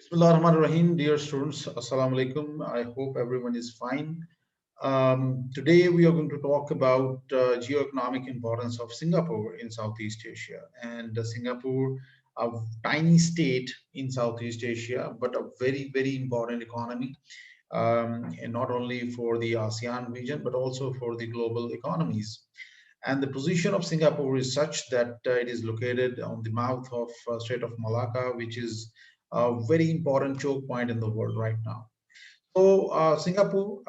Bismillahirrahmanirrahim, dear students, Assalamu alaikum. I hope everyone is fine. Today we are going to talk about geo-economic importance of Singapore in Southeast Asia. And Singapore, a tiny state in Southeast Asia, but a very, very important economy, and not only for the ASEAN region, but also for the global economies. And the position of Singapore is such that it is located on the mouth of Strait of Malacca, which is a very important choke point in the world right now. So Singapore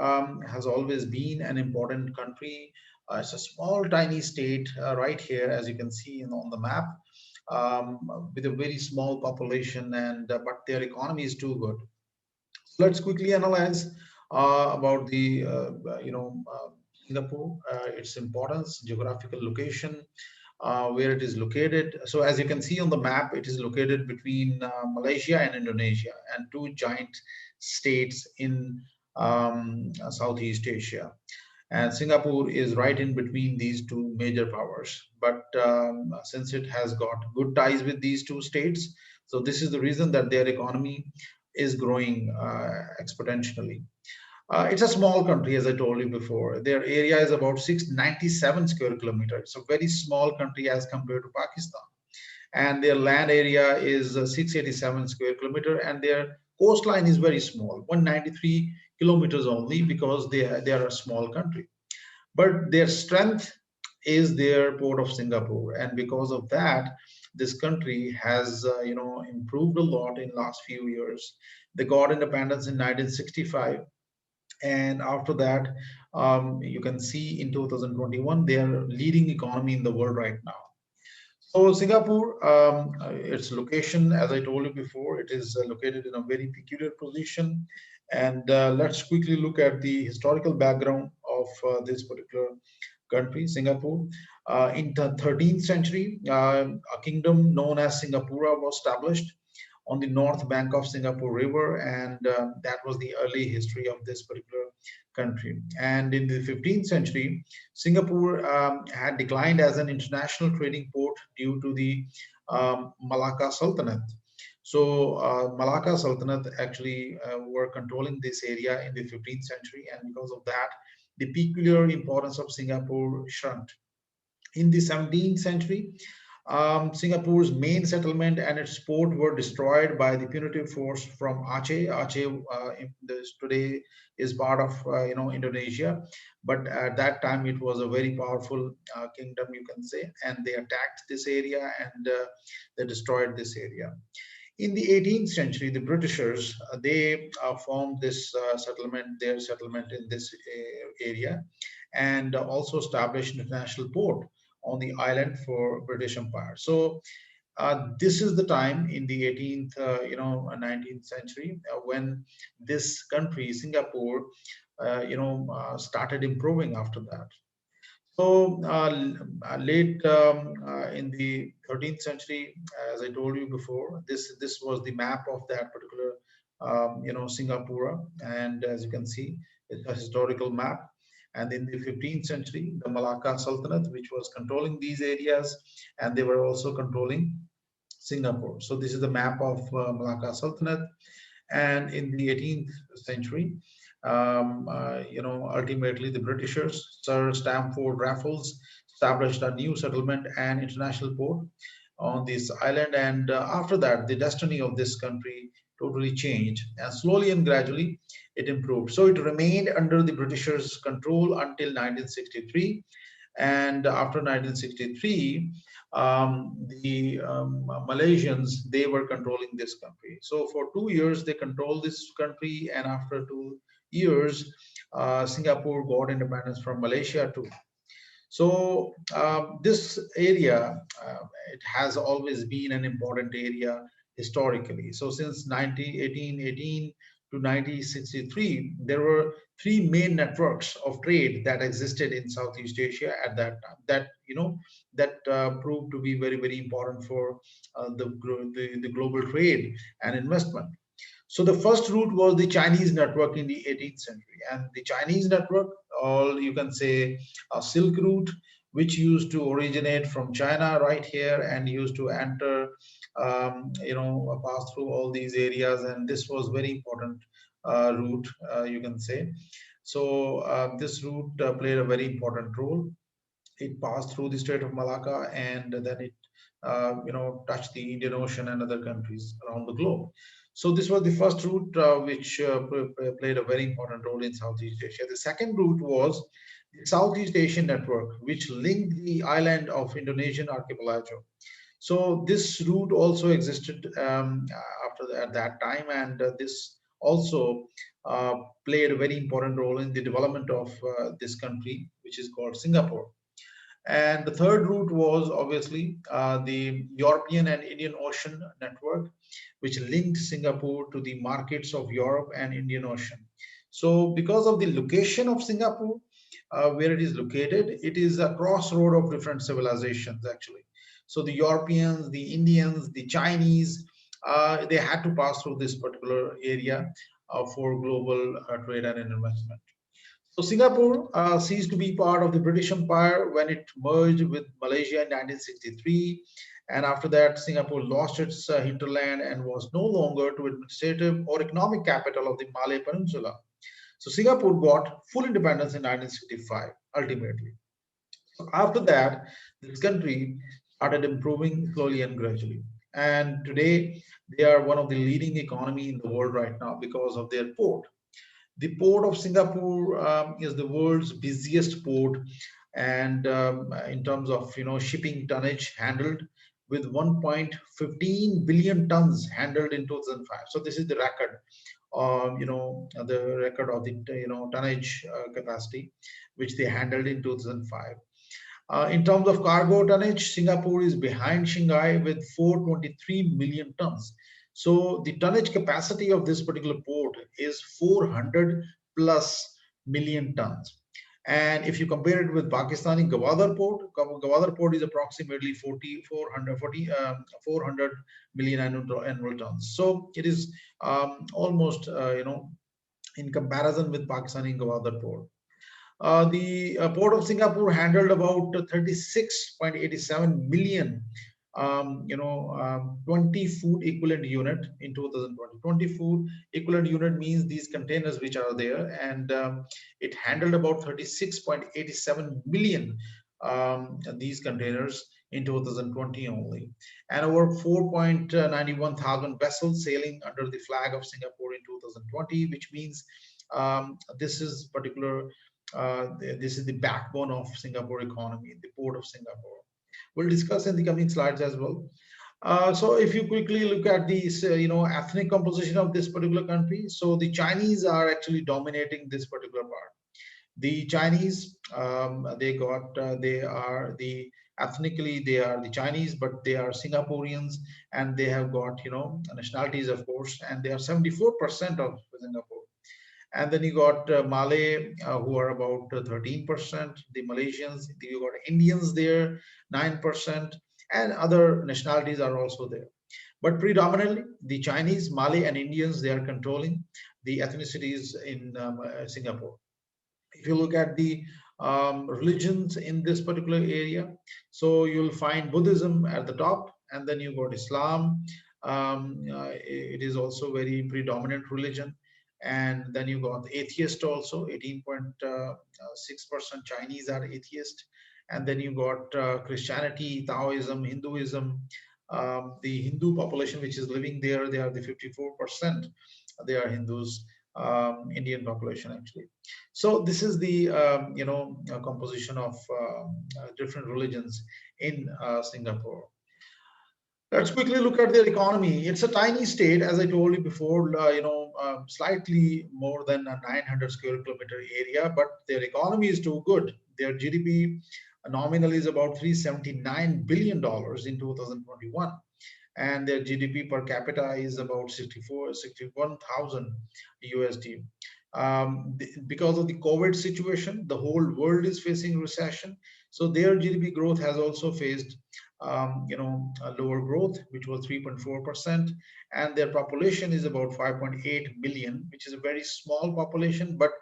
has always been an important country. It's a small, tiny state right here, as you can see on the map, with a very small population, and but their economy is too good. So let's quickly analyze about the Singapore, its importance, geographical location, where it is located. So as you can see on the map, it is located between Malaysia and Indonesia, and two giant states in Southeast Asia. And Singapore is right in between these two major powers. But since it has got good ties with these two states, so this is the reason that their economy is growing exponentially. It's a small country, as I told you before. Their area is about 697 square kilometers. It's a very small country as compared to Pakistan. And their land area is 687 square kilometer, and their coastline is very small, 193 kilometers only, because they are a small country. But their strength is their port of Singapore, and because of that, this country has improved a lot in last few years. They got independence in 1965, and after that, you can see in 2021 they are leading economy in the world right now. So Singapore, its location, as I told you before, it is located in a very peculiar position. And let's quickly look at the historical background of this particular country, Singapore. In the 13th century, a kingdom known as Singapura was established on the north bank of Singapore River, and that was the early history of this particular country. And in the 15th century, Singapore had declined as an international trading port due to the Malacca Sultanate. So Malacca Sultanate actually were controlling this area in the 15th century, and because of that, the peculiar importance of Singapore shrunk. In the 17th century, Singapore's main settlement and its port were destroyed by the punitive force from Aceh. Aceh today is part of Indonesia, but at that time it was a very powerful kingdom, you can say, and they attacked this area, and they destroyed this area. In the 18th century, the Britishers they formed this their settlement in this area, and also established international port on the island for British Empire. So this is the time in the 18th, 19th century when this country, Singapore, started improving after that. So late in the 13th century, as I told you before, this was the map of that particular, Singapura, and as you can see, it's a historical map. And in the 15th century, the Malacca Sultanate, which was controlling these areas, and they were also controlling Singapore. So this is the map of Malacca Sultanate. And in the 18th century, ultimately the Britishers, Sir Stamford Raffles, established a new settlement and international port on this island. And after that, the destiny of this country totally changed, and slowly and gradually it improved. So it remained under the Britishers' control until 1963. And after 1963, the Malaysians, they were controlling this country. So for 2 years they controlled this country, and after 2 years, Singapore got independence from Malaysia too. So this area, it has always been an important area historically. So since 1818 to 1963, there were three main networks of trade that existed in Southeast Asia at that time. That proved to be very, very important for the global trade and investment. So the first route was the Chinese network in the 18th century, and the Chinese network, or you can say a Silk Route, which used to originate from China right here and used to enter pass through all these areas, and this was very important route, you can say. So this route played a very important role. It passed through the Strait of Malacca, and then it touched the Indian Ocean and other countries around the globe. So this was the first route which played a very important role in Southeast Asia. The second route was the Southeast Asian network, which linked the island of Indonesian archipelago. So this route also existed at that time, and this also played a very important role in the development of this country, which is called Singapore. And the third route was obviously the European and Indian Ocean network, which linked Singapore to the markets of Europe and Indian Ocean. So because of the location of Singapore, where it is located, it is a crossroad of different civilizations actually. So the Europeans, the Indians, the Chinese, they had to pass through this particular area for global trade and investment. So Singapore ceased to be part of the British Empire when it merged with Malaysia in 1963. And after that, Singapore lost its hinterland and was no longer to administrative or economic capital of the Malay Peninsula. So Singapore got full independence in 1965, ultimately. So after that, this country started improving slowly and gradually. And today, they are one of the leading economy in the world right now because of their port. The port of Singapore is the world's busiest port, and in terms of shipping tonnage handled, with 1.15 billion tons handled in 2005. So this is the record, the record of the tonnage capacity which they handled in 2005. In terms of cargo tonnage, Singapore is behind Shanghai with 423 million tons. So the tonnage capacity of this particular port is 400 plus million tons. And if you compare it with Pakistani Gwadar port is approximately 400 million annual tons. So it is almost, in comparison with Pakistani Gwadar port. The Port of Singapore handled about 36.87 million 20 food equivalent unit in 2020. 20 food equivalent unit means these containers which are there, and it handled about 36.87 million these containers in 2020 only, and over 4.91 thousand vessels sailing under the flag of Singapore in 2020, which means this is particular this is the backbone of Singapore economy, the port of Singapore. We'll discuss in the coming slides as well. So if you quickly look at the ethnic composition of this particular country, so the Chinese are actually dominating this particular part. The Chinese, they are the ethnically they are the Chinese, but they are Singaporeans, and they have got nationalities of course, and they are 74% of Singapore. And then you got Malay, who are about 13%, the Malaysians, you got Indians there, 9%, and other nationalities are also there. But predominantly, the Chinese, Malay, and Indians, they are controlling the ethnicities in Singapore. If you look at the religions in this particular area, so you'll find Buddhism at the top, and then you got Islam. It is also very predominant religion, and then you got atheist also. 18.6% Chinese are atheist, and then you got Christianity, Taoism, Hinduism. The Hindu population which is living there, they are the 54%. They are Hindus, Indian population actually. So this is the composition of different religions in Singapore. Let's quickly look at their economy. It's a tiny state, as I told you before, slightly more than a 900 square kilometer area, but their economy is too good. Their GDP nominal is about $379 billion in 2021, and their GDP per capita is about 61,000 USD. Because of the COVID situation, the whole world is facing recession. So their GDP growth has also faced, a lower growth, which was 3.4%, and their population is about 5.8 million, which is a very small population. But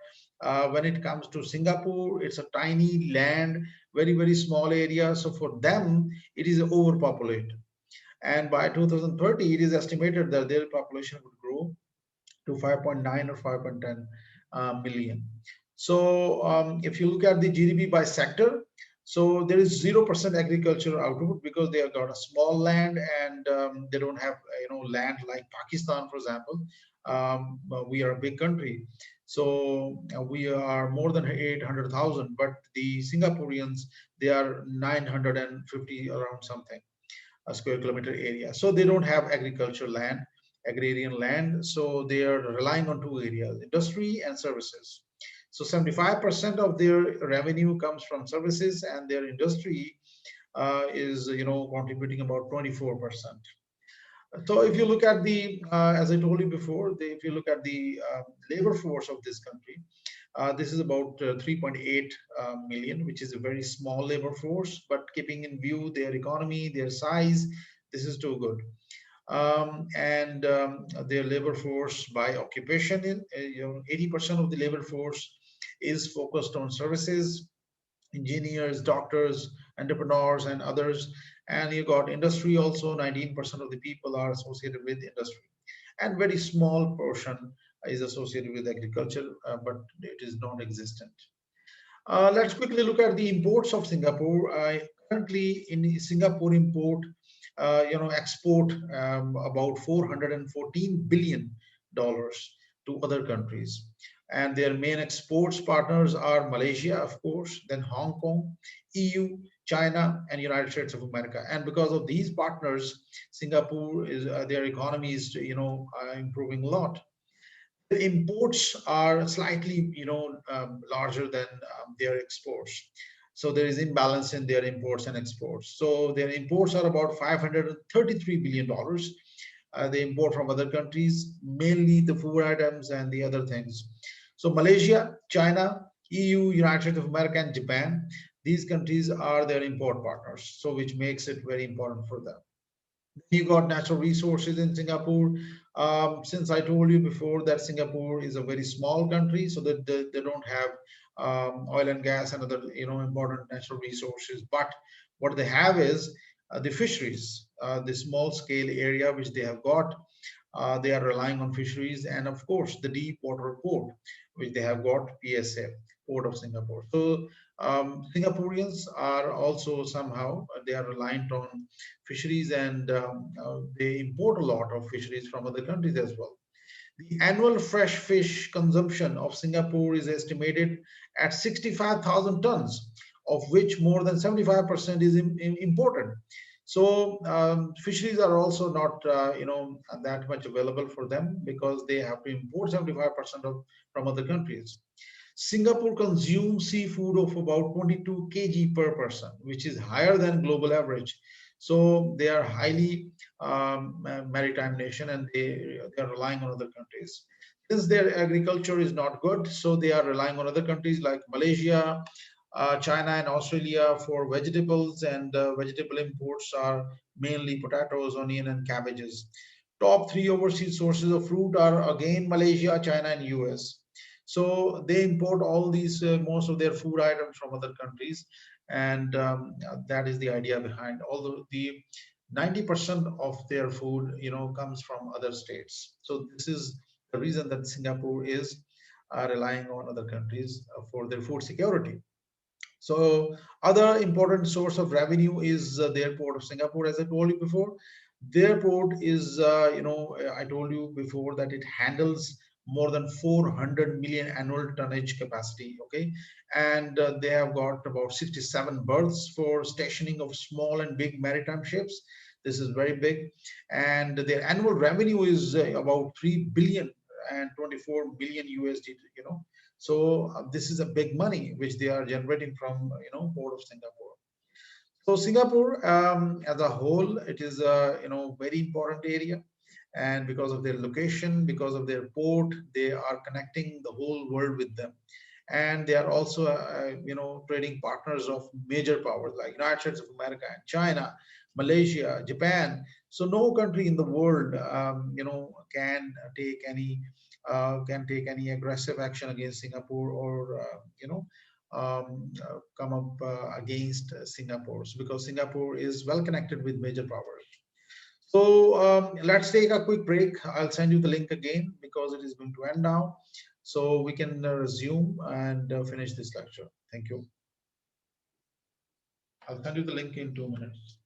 when it comes to Singapore, it's a tiny land, very, very small area. So for them, it is overpopulated. And by 2030, it is estimated that their population would grow to 5.9 or 5.10 million. So if you look at the GDP by sector, so there is 0% agricultural output because they have got a small land, and they don't have land like Pakistan, for example. But we are a big country, so we are more than 800,000, but the Singaporeans, they are 950 around something a square kilometer area. So they don't have agricultural land, agrarian land. So they are relying on two areas, industry and services. So 75% of their revenue comes from services, and their industry is contributing about 24%. So if you look at the, as I told you before, if you look at the labor force of this country, this is about 3.8 million, which is a very small labor force, but keeping in view their economy, their size, this is too good. And their labor force by occupation, 80% of the labor force is focused on services, engineers, doctors, entrepreneurs, and others. And you got industry also, 19% of the people are associated with industry. And very small portion is associated with agriculture, but it is non-existent. Let's quickly look at the imports of Singapore. Currently, in Singapore import, export about $414 billion to other countries, and their main exports partners are Malaysia, of course, then Hong Kong, EU, China, and United States of America. And because of these partners, Singapore is their economy is improving a lot. The imports are slightly larger than their exports, so there is imbalance in their imports and exports. So their imports are about $533 billion. They import from other countries, mainly the food items and the other things. So Malaysia, China, EU, United States of America, and Japan, these countries are their import partners, so which makes it very important for them. You got natural resources in Singapore. Since I told you before that Singapore is a very small country, so that they don't have oil and gas and other important natural resources. But what they have is the fisheries, the small scale area which they have got. They are relying on fisheries, and of course the deep water port which they have got, PSA, Port of Singapore. So Singaporeans are also somehow they are reliant on fisheries, and they import a lot of fisheries from other countries as well. The annual fresh fish consumption of Singapore is estimated at 65,000 tons, of which more than 75% is imported. So fisheries are also not, that much available for them because they have to import 75% of from other countries. Singapore consumes seafood of about 22 kg per person, which is higher than global average. So they are highly maritime nation, and they are relying on other countries. Since their agriculture is not good, so they are relying on other countries like Malaysia, China, and Australia for vegetables, and vegetable imports are mainly potatoes, onion, and cabbages. Top three overseas sources of fruit are again Malaysia, China, and US. So they import all these most of their food items from other countries, and that is the idea behind. Although the 90% of their food, comes from other states. So this is the reason that Singapore is relying on other countries for their food security. So other important source of revenue is the airport of Singapore, as I told you before. The airport is, I told you before that it handles more than 400 million annual tonnage capacity. Okay, and they have got about 67 berths for stationing of small and big maritime ships. This is very big, and their annual revenue is about 3 billion and 24 billion USD. So this is a big money which they are generating from Port of Singapore. So Singapore, as a whole, it is a very important area, and because of their location, because of their port, they are connecting the whole world with them, and they are also trading partners of major powers like United States of America and China, Malaysia, Japan. So no country in the world can take any aggressive action against Singapore, or come up against Singapore, because Singapore is well connected with major powers. So let's take a quick break. I'll send you the link again because it is going to end now. So we can resume and finish this lecture. Thank you. I'll send you the link in 2 minutes.